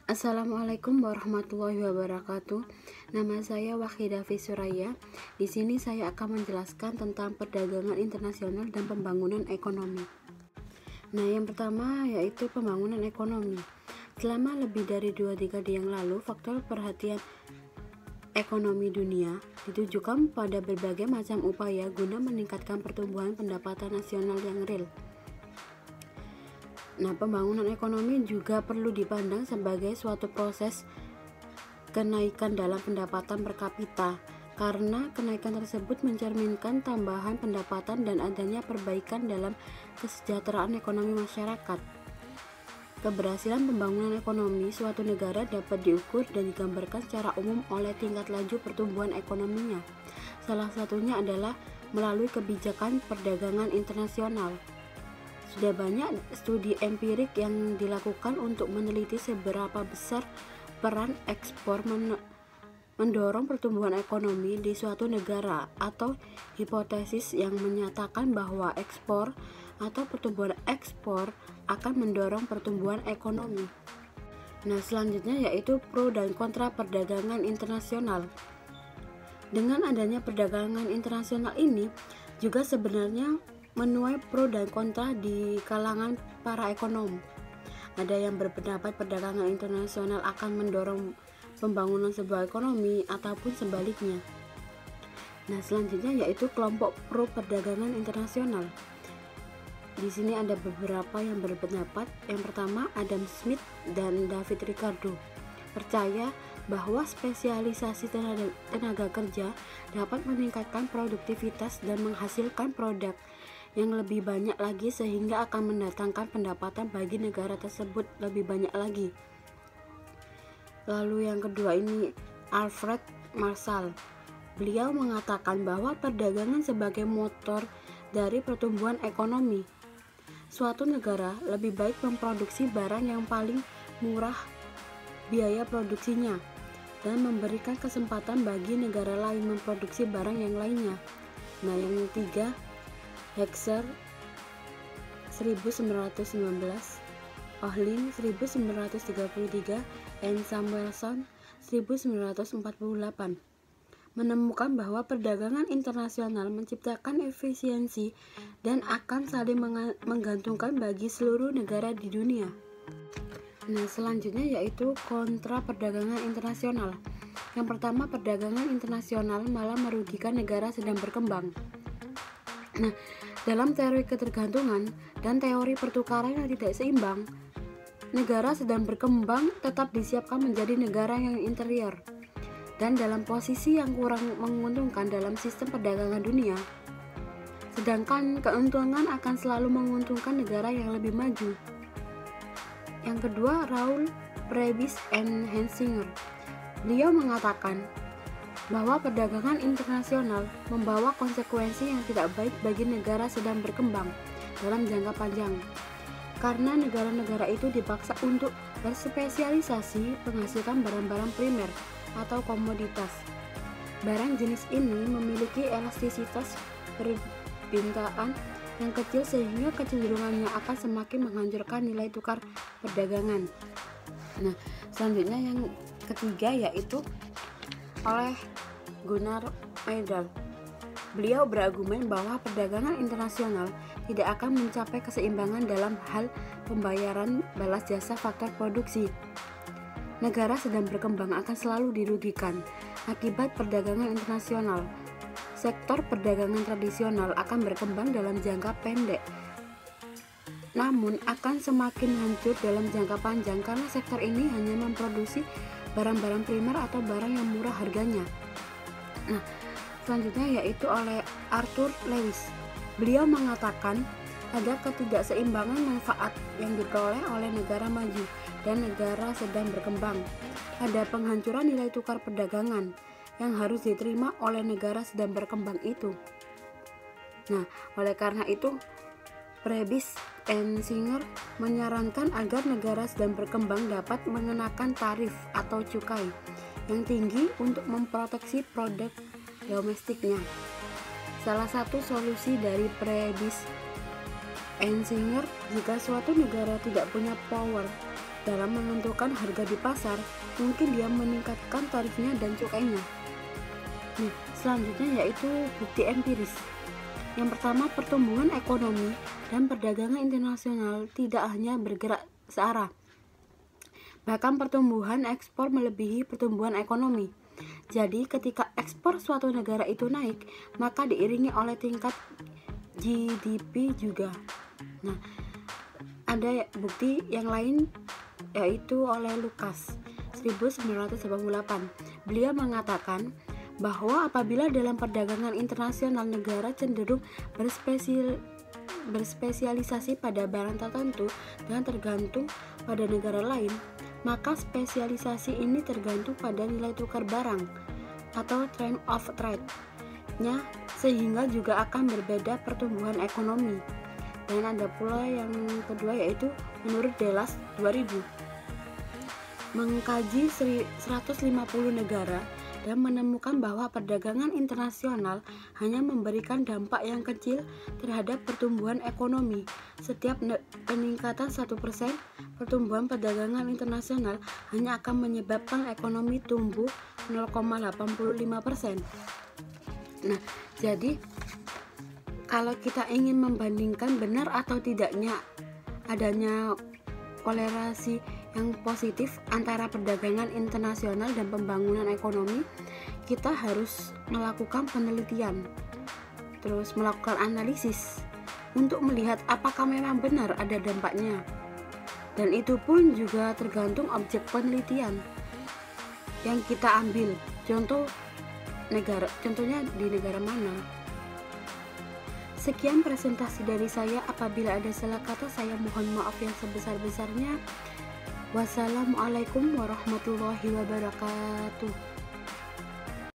Assalamualaikum warahmatullahi wabarakatuh. Nama saya Wahidah Suraya. Di sini saya akan menjelaskan tentang perdagangan internasional dan pembangunan ekonomi. Nah, yang pertama yaitu pembangunan ekonomi. Selama lebih dari 2 dekade yang lalu, faktor perhatian ekonomi dunia ditujukan pada berbagai macam upaya guna meningkatkan pertumbuhan pendapatan nasional yang real. Nah, pembangunan ekonomi juga perlu dipandang sebagai suatu proses kenaikan dalam pendapatan per kapita, karena kenaikan tersebut mencerminkan tambahan pendapatan dan adanya perbaikan dalam kesejahteraan ekonomi masyarakat. Keberhasilan pembangunan ekonomi suatu negara dapat diukur dan digambarkan secara umum oleh tingkat laju pertumbuhan ekonominya. Salah satunya adalah melalui kebijakan perdagangan internasional. Sudah banyak studi empirik yang dilakukan untuk meneliti seberapa besar peran ekspor mendorong pertumbuhan ekonomi di suatu negara, atau hipotesis yang menyatakan bahwa ekspor atau pertumbuhan ekspor akan mendorong pertumbuhan ekonomi. Nah, selanjutnya yaitu pro dan kontra perdagangan internasional. Dengan adanya perdagangan internasional ini juga sebenarnya menuai pro dan kontra di kalangan para ekonom. Ada yang berpendapat perdagangan internasional akan mendorong pembangunan sebuah ekonomi ataupun sebaliknya. Nah, selanjutnya yaitu kelompok pro perdagangan internasional. Di sini ada beberapa yang berpendapat. Yang pertama, Adam Smith dan David Ricardo percaya bahwa spesialisasi tenaga kerja dapat meningkatkan produktivitas dan menghasilkan produk yang lebih banyak lagi, sehingga akan mendatangkan pendapatan bagi negara tersebut lebih banyak lagi. Lalu yang kedua ini Alfred Marshall. Beliau mengatakan bahwa perdagangan sebagai motor dari pertumbuhan ekonomi. Suatu negara lebih baik memproduksi barang yang paling murah biaya produksinya dan memberikan kesempatan bagi negara lain memproduksi barang yang lainnya. Nah, yang ketiga, Hexer 1919, Ohlin 1933, dan Samuelson 1948 menemukan bahwa perdagangan internasional menciptakan efisiensi dan akan saling menggantungkan bagi seluruh negara di dunia. Nah, selanjutnya yaitu kontra perdagangan internasional. Yang pertama, perdagangan internasional malah merugikan negara sedang berkembang. Nah, dalam teori ketergantungan dan teori pertukaran yang tidak seimbang, negara sedang berkembang tetap disiapkan menjadi negara yang interior dan dalam posisi yang kurang menguntungkan dalam sistem perdagangan dunia. Sedangkan keuntungan akan selalu menguntungkan negara yang lebih maju. Yang kedua, Raoul Prebisch and Hensinger. Beliau mengatakan bahwa perdagangan internasional membawa konsekuensi yang tidak baik bagi negara sedang berkembang dalam jangka panjang, karena negara-negara itu dipaksa untuk berspesialisasi menghasilkan barang-barang primer atau komoditas. Barang jenis ini memiliki elastisitas permintaan yang kecil, sehingga kecenderungannya akan semakin menghancurkan nilai tukar perdagangan. Nah, selanjutnya yang ketiga yaitu oleh Gunnar Myrdal. Beliau berargumen bahwa perdagangan internasional tidak akan mencapai keseimbangan dalam hal pembayaran balas jasa faktor produksi. Negara sedang berkembang akan selalu dirugikan akibat perdagangan internasional. Sektor perdagangan tradisional akan berkembang dalam jangka pendek, namun akan semakin hancur dalam jangka panjang karena sektor ini hanya memproduksi barang-barang primer atau barang yang murah harganya. Nah, selanjutnya yaitu oleh Arthur Lewis. Beliau mengatakan ada ketidakseimbangan manfaat yang diperoleh oleh negara maju dan negara sedang berkembang. Ada penghancuran nilai tukar perdagangan yang harus diterima oleh negara sedang berkembang itu. Nah, oleh karena itu Prebisch and Singer menyarankan agar negara sedang berkembang dapat mengenakan tarif atau cukai yang tinggi untuk memproteksi produk domestiknya. Salah satu solusi dari Prebisch and Singer, jika suatu negara tidak punya power dalam menentukan harga di pasar, mungkin dia meningkatkan tarifnya dan cukainya. Nih, selanjutnya yaitu bukti empiris. Yang pertama, pertumbuhan ekonomi dan perdagangan internasional tidak hanya bergerak searah. Bahkan pertumbuhan ekspor melebihi pertumbuhan ekonomi. Jadi ketika ekspor suatu negara itu naik, maka diiringi oleh tingkat GDP juga. Nah, ada bukti yang lain yaitu oleh Lucas 1988. Beliau mengatakan bahwa apabila dalam perdagangan internasional negara cenderung berspesialisasi pada barang tertentu dan tergantung pada negara lain, maka spesialisasi ini tergantung pada nilai tukar barang atau trend of trade-nya, sehingga juga akan berbeda pertumbuhan ekonomi. Dan ada pula yang kedua yaitu menurut Delas 2000 mengkaji 150 negara dan menemukan bahwa perdagangan internasional hanya memberikan dampak yang kecil terhadap pertumbuhan ekonomi. Setiap peningkatan 1% pertumbuhan perdagangan internasional hanya akan menyebabkan ekonomi tumbuh 0,85%. Nah, jadi kalau kita ingin membandingkan benar atau tidaknya adanya korelasi yang positif antara perdagangan internasional dan pembangunan ekonomi, kita harus melakukan penelitian, terus melakukan analisis untuk melihat apakah memang benar ada dampaknya. Dan itu pun juga tergantung objek penelitian yang kita ambil. Contohnya di negara mana. Sekian presentasi dari saya. Apabila ada salah kata, saya mohon maaf yang sebesar-besarnya. Wassalamualaikum warahmatullahi wabarakatuh.